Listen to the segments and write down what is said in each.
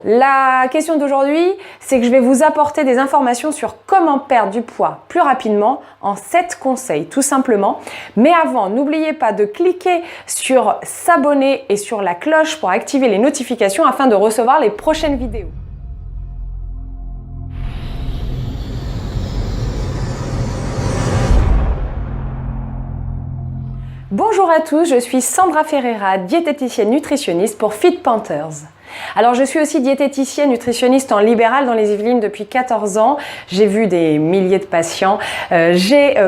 La question d'aujourd'hui, c'est que je vais vous apporter des informations sur comment perdre du poids plus rapidement en 7 conseils, tout simplement. Mais avant, n'oubliez pas de cliquer sur s'abonner et sur la cloche pour activer les notifications afin de recevoir les prochaines vidéos. Bonjour à tous, je suis Sandra Ferreira, diététicienne nutritionniste pour Fit Panthers. Alors je suis aussi diététicienne nutritionniste en libéral dans les Yvelines depuis 14 ans. J'ai vu des milliers de patients.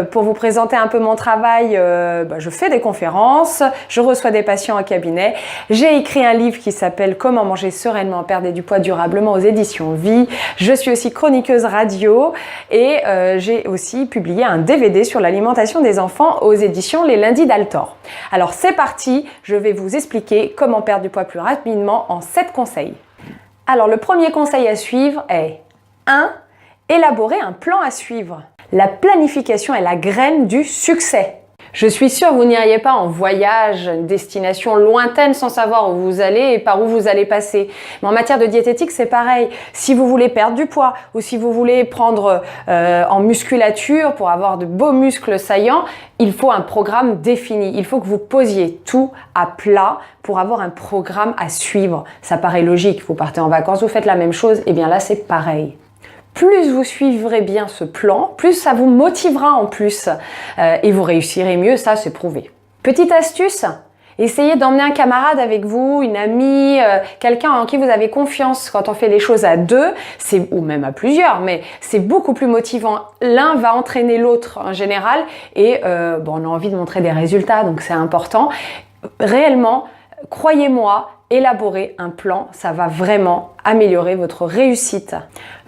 Pour vous présenter un peu mon travail, je fais des conférences, je reçois des patients en cabinet. J'ai écrit un livre qui s'appelle Comment manger sereinement, perdre du poids durablement aux éditions Vie. Je suis aussi chroniqueuse radio et j'ai aussi publié un DVD sur l'alimentation des enfants aux éditions Les Lundis d'Altor. Alors c'est parti, je vais vous expliquer comment perdre du poids plus rapidement en 7 conseils. Alors le premier conseil à suivre est 1. Élaborer un plan à suivre. La planification est la graine du succès. Je suis sûre que vous n'iriez pas en voyage, une destination lointaine sans savoir où vous allez et par où vous allez passer. Mais en matière de diététique, c'est pareil. Si vous voulez perdre du poids ou si vous voulez prendre en musculature pour avoir de beaux muscles saillants, il faut un programme défini. Il faut que vous posiez tout à plat pour avoir un programme à suivre. Ça paraît logique. Vous partez en vacances, vous faites la même chose. Et bien là, c'est pareil. Plus vous suivrez bien ce plan, plus ça vous motivera en plus et vous réussirez mieux, ça c'est prouvé. Petite astuce, essayez d'emmener un camarade avec vous, une amie, quelqu'un en qui vous avez confiance. Quand on fait les choses à deux, ou même à plusieurs, mais c'est beaucoup plus motivant. L'un va entraîner l'autre en général et on a envie de montrer des résultats, donc c'est important. Réellement, croyez-moi, élaborer un plan, ça va vraiment améliorer votre réussite.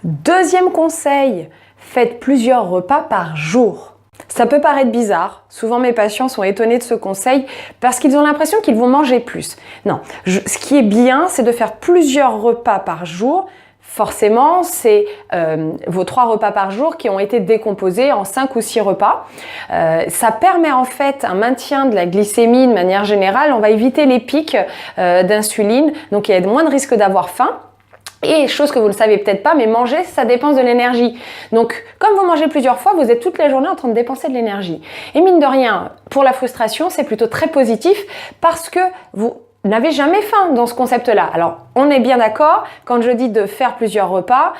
Deuxième conseil, faites plusieurs repas par jour. Ça peut paraître bizarre, souvent mes patients sont étonnés de ce conseil parce qu'ils ont l'impression qu'ils vont manger plus. Non, ce qui est bien, c'est de faire plusieurs repas par jour. Forcément, c'est vos 3 repas par jour qui ont été décomposés en 5 ou 6 repas. Ça permet en fait un maintien de la glycémie de manière générale. On va éviter les pics d'insuline, donc il y a moins de risque d'avoir faim. Et chose que vous ne savez peut-être pas, mais manger, ça dépense de l'énergie. Donc, comme vous mangez plusieurs fois, vous êtes toute la journée en train de dépenser de l'énergie. Et mine de rien, pour la frustration, c'est plutôt très positif parce que vous n'avez jamais faim dans ce concept-là. Alors, on est bien d'accord quand je dis de faire plusieurs repas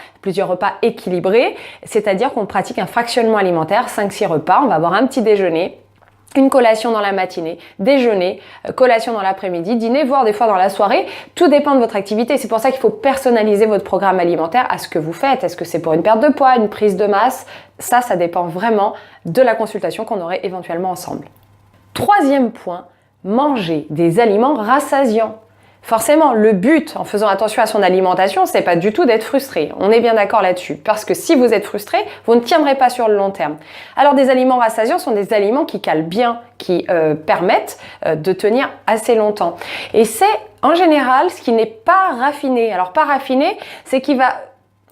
équilibrés, c'est-à-dire qu'on pratique un fractionnement alimentaire, 5-6 repas. On va avoir un petit déjeuner, une collation dans la matinée, déjeuner, collation dans l'après-midi, dîner, voire des fois dans la soirée. Tout dépend de votre activité. C'est pour ça qu'il faut personnaliser votre programme alimentaire à ce que vous faites. Est-ce que c'est pour une perte de poids, une prise de masse? Ça dépend vraiment de la consultation qu'on aurait éventuellement ensemble. Troisième point, manger des aliments rassasiants. Forcément, le but en faisant attention à son alimentation, c'est pas du tout d'être frustré. On est bien d'accord là-dessus. Parce que si vous êtes frustré, vous ne tiendrez pas sur le long terme. Alors, des aliments rassasiants sont des aliments qui calent bien, qui permettent de tenir assez longtemps. Et c'est en général ce qui n'est pas raffiné. Alors, pas raffiné, c'est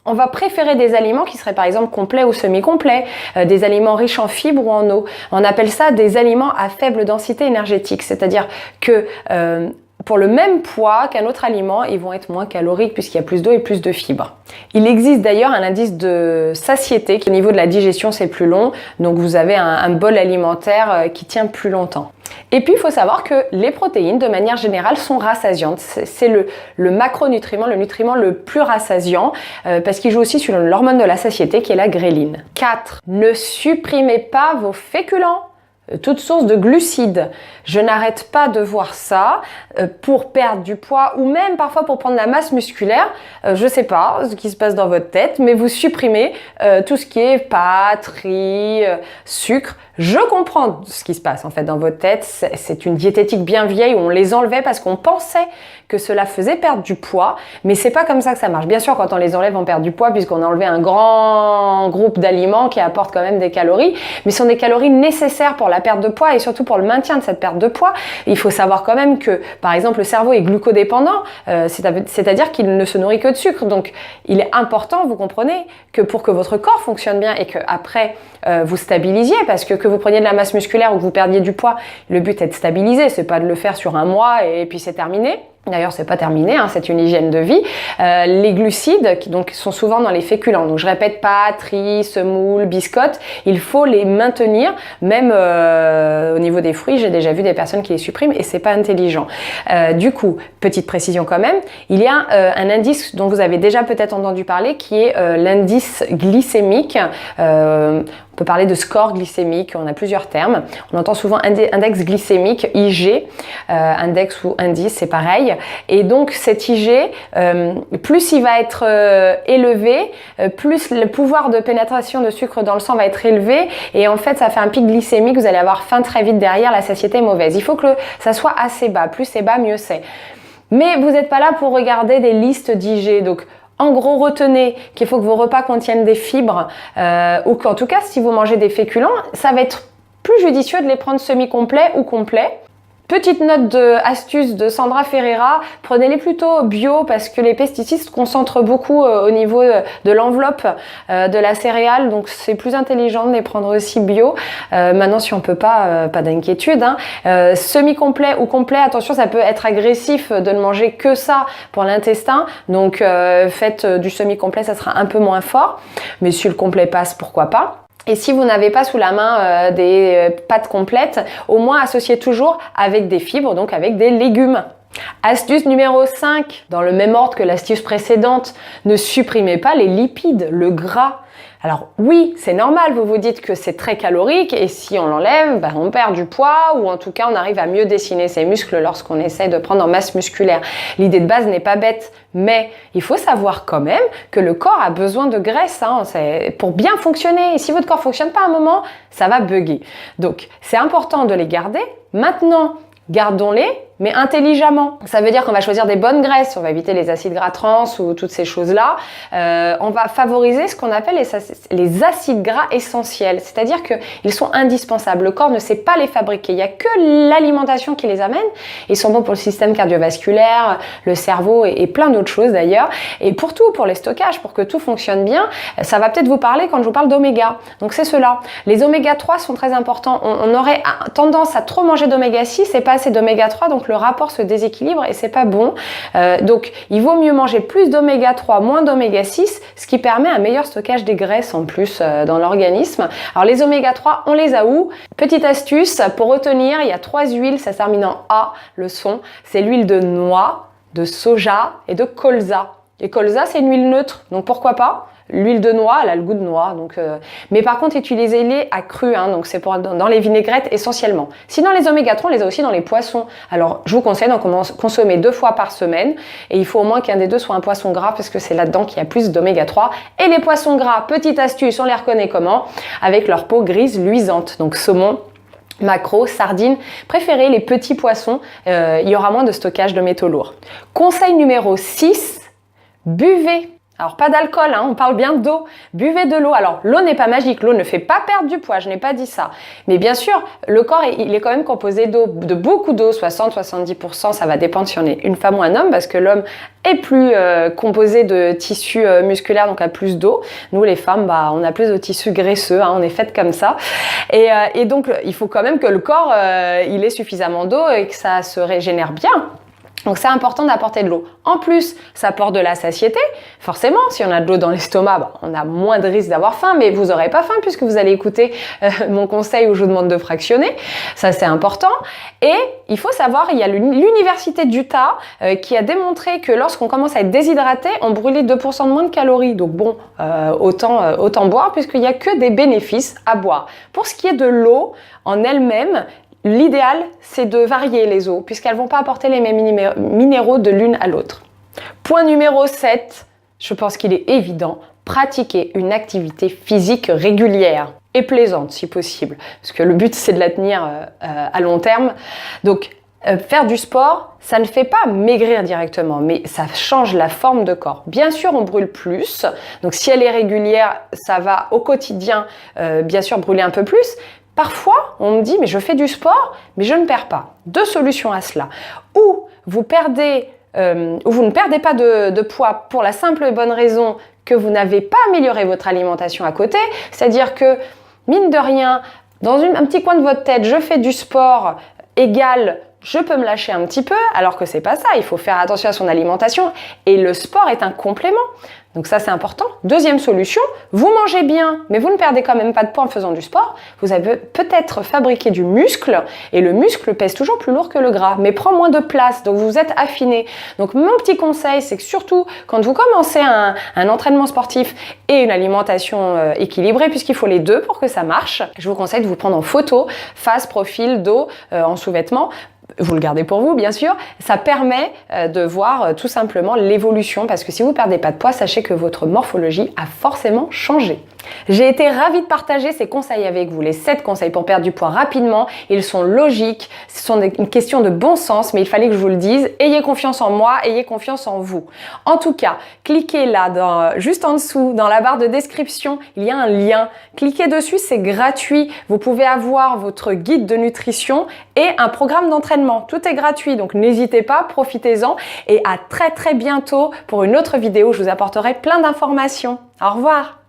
on va préférer des aliments qui seraient par exemple complets ou semi-complets, des aliments riches en fibres ou en eau. On appelle ça des aliments à faible densité énergétique, c'est-à-dire que pour le même poids qu'un autre aliment, ils vont être moins caloriques puisqu'il y a plus d'eau et plus de fibres. Il existe d'ailleurs un indice de satiété qui au niveau de la digestion c'est plus long, donc vous avez un bol alimentaire qui tient plus longtemps. Et puis il faut savoir que les protéines de manière générale sont rassasiantes. C'est le macronutriment, le nutriment le plus rassasiant parce qu'il joue aussi sur l'hormone de la satiété qui est la gréline. 4. Ne supprimez pas vos féculents. Toute source de glucides. Je n'arrête pas de voir ça pour perdre du poids ou même parfois pour prendre la masse musculaire. Je sais pas ce qui se passe dans votre tête, mais vous supprimez tout ce qui est pâtes, riz, sucre. Je comprends ce qui se passe en fait dans votre tête. C'est une diététique bien vieille où on les enlevait parce qu'on pensait que cela faisait perdre du poids, mais c'est pas comme ça que ça marche. Bien sûr, quand on les enlève, on perd du poids puisqu'on a enlevé un grand groupe d'aliments qui apportent quand même des calories, mais ce sont des calories nécessaires pour la perte de poids et surtout pour le maintien de cette perte de poids. Il faut savoir quand même que, par exemple, le cerveau est glucodépendant, c'est-à-dire qu'il ne se nourrit que de sucre. Donc, il est important, vous comprenez, que pour que votre corps fonctionne bien et que après vous stabilisiez, parce que vous preniez de la masse musculaire ou que vous perdiez du poids, le but est de stabiliser, c'est pas de le faire sur un mois et puis c'est terminé. D'ailleurs, c'est pas terminé, hein, c'est une hygiène de vie. Les glucides, qui donc sont souvent dans les féculents. Donc, je répète, pâtes, riz, semoule, biscottes. Il faut les maintenir. Même au niveau des fruits, j'ai déjà vu des personnes qui les suppriment et c'est pas intelligent. Du coup, petite précision quand même, il y a un indice dont vous avez déjà peut-être entendu parler, qui est l'indice glycémique. On peut parler de score glycémique, on a plusieurs termes. On entend souvent index glycémique, IG, index ou indice, c'est pareil. Et donc cet IG, plus il va être élevé, plus le pouvoir de pénétration de sucre dans le sang va être élevé. Et en fait, ça fait un pic glycémique, vous allez avoir faim très vite derrière, la satiété est mauvaise. Il faut que ça soit assez bas, plus c'est bas, mieux c'est. Mais vous n'êtes pas là pour regarder des listes d'IG, donc en gros, retenez qu'il faut que vos repas contiennent des fibres ou qu'en tout cas, si vous mangez des féculents, ça va être plus judicieux de les prendre semi-complets ou complets. Petite note astuce de Sandra Ferreira, prenez-les plutôt bio parce que les pesticides se concentrent beaucoup au niveau de l'enveloppe de la céréale, donc c'est plus intelligent de les prendre aussi bio. Maintenant, si on peut pas d'inquiétude. Hein. Semi-complet ou complet, attention, ça peut être agressif de ne manger que ça pour l'intestin, donc faites du semi-complet, ça sera un peu moins fort, mais si le complet passe, pourquoi pas. Et si vous n'avez pas sous la main des pâtes complètes, au moins associez toujours avec des fibres, donc avec des légumes. Astuce numéro 5, dans le même ordre que l'astuce précédente, ne supprimez pas les lipides, le gras. Alors oui, c'est normal, vous vous dites que c'est très calorique et si on l'enlève, on perd du poids ou en tout cas on arrive à mieux dessiner ses muscles lorsqu'on essaie de prendre en masse musculaire. L'idée de base n'est pas bête, mais il faut savoir quand même que le corps a besoin de graisse pour bien fonctionner. Et si votre corps ne fonctionne pas à un moment, ça va bugger. Donc c'est important de les garder. Maintenant, gardons-les, mais intelligemment. Ça veut dire qu'on va choisir des bonnes graisses, on va éviter les acides gras trans ou toutes ces choses-là. On va favoriser ce qu'on appelle les acides gras essentiels, c'est-à-dire qu'ils sont indispensables. Le corps ne sait pas les fabriquer, il n'y a que l'alimentation qui les amène. Ils sont bons pour le système cardiovasculaire, le cerveau et plein d'autres choses d'ailleurs. Et pour tout, pour les stockages, pour que tout fonctionne bien, ça va peut-être vous parler quand je vous parle d'oméga. Donc c'est cela. Les oméga 3 sont très importants. On aurait tendance à trop manger d'oméga 6 et pas assez d'oméga 3, donc le rapport se déséquilibre et c'est pas bon. Donc il vaut mieux manger plus d'oméga 3, moins d'oméga 6, ce qui permet un meilleur stockage des graisses en plus dans l'organisme. Alors les oméga 3, on les a où? Petite astuce, pour retenir, il y a 3 huiles, ça se termine en A, le son. C'est l'huile de noix, de soja et de colza. Et colza, c'est une huile neutre, donc pourquoi pas? L'huile de noix, elle a le goût de noix, donc mais par contre utilisez-les à cru, donc c'est pour dans les vinaigrettes essentiellement. Sinon les oméga 3, on les a aussi dans les poissons. Alors je vous conseille d'en consommer 2 fois par semaine et il faut au moins qu'un des deux soit un poisson gras parce que c'est là-dedans qu'il y a plus d'oméga 3. Et les poissons gras, petite astuce, on les reconnaît comment? Avec leur peau grise luisante, donc saumon, maquereau, sardines, préférez les petits poissons, il y aura moins de stockage de métaux lourds. Conseil numéro 6, buvez. Alors pas d'alcool, on parle bien d'eau. Buvez de l'eau. Alors l'eau n'est pas magique, l'eau ne fait pas perdre du poids, je n'ai pas dit ça. Mais bien sûr, le corps il est quand même composé d'eau, de beaucoup d'eau, 60-70%, ça va dépendre si on est une femme ou un homme, parce que l'homme est plus composé de tissus musculaires, donc a plus d'eau. Nous les femmes, on a plus de tissus graisseux, on est faites comme ça. Et donc il faut quand même que le corps il ait suffisamment d'eau et que ça se régénère bien. Donc c'est important d'apporter de l'eau. En plus, ça apporte de la satiété. Forcément, si on a de l'eau dans l'estomac, on a moins de risque d'avoir faim, mais vous n'aurez pas faim puisque vous allez écouter mon conseil où je vous demande de fractionner. Ça, c'est important. Et il faut savoir, il y a l'université d'Utah qui a démontré que lorsqu'on commence à être déshydraté, on brûlait 2% de moins de calories. Donc bon, autant boire puisqu'il n'y a que des bénéfices à boire. Pour ce qui est de l'eau en elle-même, l'idéal, c'est de varier les eaux, puisqu'elles ne vont pas apporter les mêmes minéraux de l'une à l'autre. Point numéro 7, je pense qu'il est évident, pratiquer une activité physique régulière et plaisante si possible, parce que le but c'est de la tenir à long terme. Donc, faire du sport, ça ne fait pas maigrir directement, mais ça change la forme de corps. Bien sûr, on brûle plus, donc si elle est régulière, ça va au quotidien, bien sûr, brûler un peu plus. Parfois, on me dit, mais je fais du sport, mais je ne perds pas. 2 solutions à cela. Ou vous ne perdez pas de poids pour la simple et bonne raison que vous n'avez pas amélioré votre alimentation à côté. C'est-à-dire que, mine de rien, dans un petit coin de votre tête, je fais du sport égale je peux me lâcher un petit peu, alors que c'est pas ça. Il faut faire attention à son alimentation et le sport est un complément. Donc ça, c'est important. Deuxième solution, vous mangez bien, mais vous ne perdez quand même pas de poids en faisant du sport. Vous avez peut-être fabriqué du muscle et le muscle pèse toujours plus lourd que le gras, mais prend moins de place, donc vous êtes affiné. Donc mon petit conseil, c'est que surtout quand vous commencez un entraînement sportif et une alimentation équilibrée, puisqu'il faut les deux pour que ça marche, je vous conseille de vous prendre en photo, face, profil, dos, en sous-vêtements. Vous le gardez pour vous, bien sûr. Ça permet de voir tout simplement l'évolution parce que si vous ne perdez pas de poids, sachez que votre morphologie a forcément changé. J'ai été ravie de partager ces conseils avec vous, les 7 conseils pour perdre du poids rapidement. Ils sont logiques, ce sont une question de bon sens, mais il fallait que je vous le dise. Ayez confiance en moi, ayez confiance en vous. En tout cas, cliquez là, juste en dessous, dans la barre de description, il y a un lien. Cliquez dessus, c'est gratuit. Vous pouvez avoir votre guide de nutrition et un programme d'entraînement. Tout est gratuit, donc n'hésitez pas, profitez-en. Et à très bientôt pour une autre vidéo, je vous apporterai plein d'informations. Au revoir!